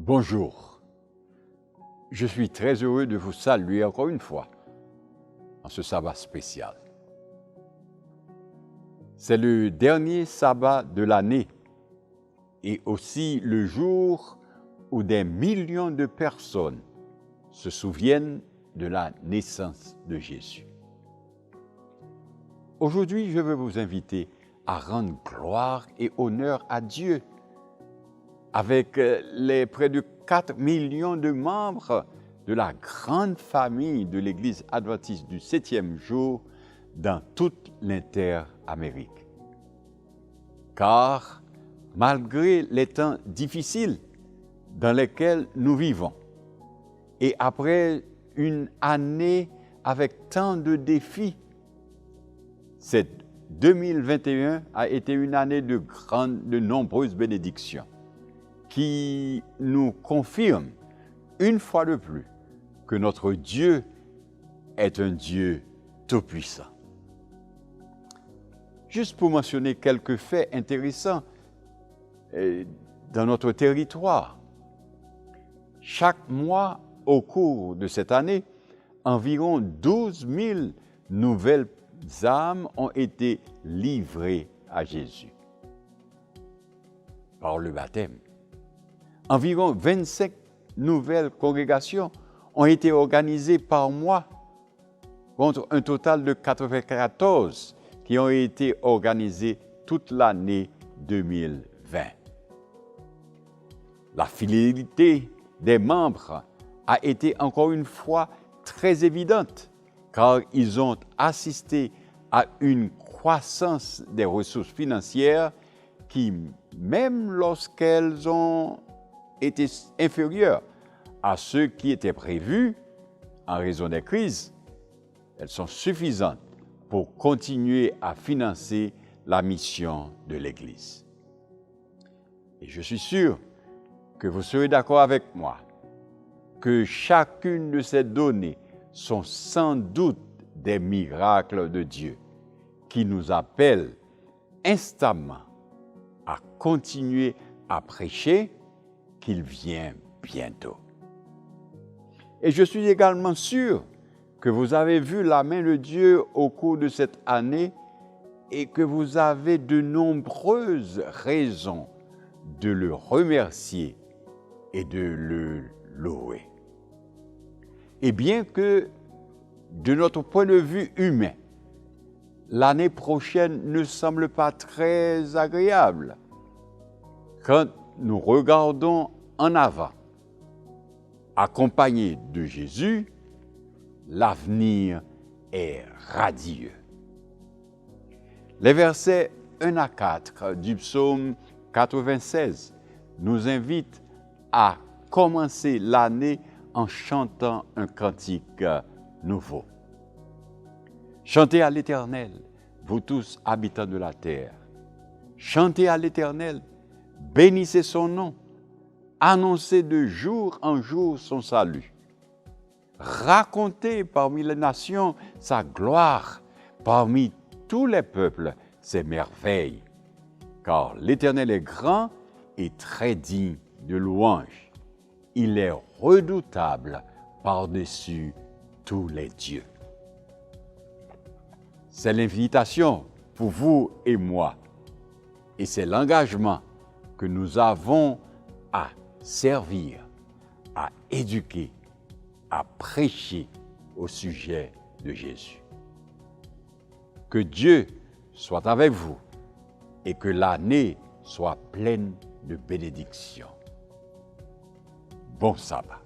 Bonjour, je suis très heureux de vous saluer encore une fois en ce sabbat spécial. C'est le dernier sabbat de l'année et aussi le jour où des millions de personnes se souviennent de la naissance de Jésus. Aujourd'hui, je veux vous inviter à rendre gloire et honneur à Dieu avec les près de 4 millions de membres de la grande famille de l'Église adventiste du 7e jour dans toute l'Inter-Amérique. Car malgré les temps difficiles dans lesquels nous vivons, et après une année avec tant de défis, cette 2021 a été une année de nombreuses bénédictions qui nous confirme une fois de plus que notre Dieu est un Dieu tout-puissant. Juste pour mentionner quelques faits intéressants dans notre territoire, chaque mois au cours de cette année, environ 12 000 nouvelles âmes ont été livrées à Jésus par le baptême. Environ 25 nouvelles congrégations ont été organisées par mois, contre un total de 94 qui ont été organisées toute l'année 2020. La fidélité des membres a été encore une fois très évidente, car ils ont assisté à une croissance des ressources financières qui, même lorsqu'elles ont été inférieures à ceux qui étaient prévus en raison des crises, elles sont suffisantes pour continuer à financer la mission de l'Église. Et je suis sûr que vous serez d'accord avec moi que chacune de ces données sont sans doute des miracles de Dieu qui nous appellent instamment à continuer à prêcher qu'il vient bientôt. Et je suis également sûr que vous avez vu la main de Dieu au cours de cette année et que vous avez de nombreuses raisons de le remercier et de le louer. Et bien que, de notre point de vue humain, l'année prochaine ne semble pas très agréable, quand nous regardons en avant, accompagnés de Jésus, l'avenir est radieux. Les versets 1 à 4 du psaume 96 nous invitent à commencer l'année en chantant un cantique nouveau. Chantez à l'Éternel, vous tous habitants de la terre. Chantez à l'Éternel, bénissez son nom, annoncez de jour en jour son salut. Racontez parmi les nations sa gloire, parmi tous les peuples ses merveilles. Car l'Éternel est grand et très digne de louange. Il est redoutable par-dessus tous les dieux. C'est l'invitation pour vous et moi. Et c'est l'engagement que nous avons à servir, à éduquer, à prêcher au sujet de Jésus. Que Dieu soit avec vous et que l'année soit pleine de bénédictions. Bon sabbat.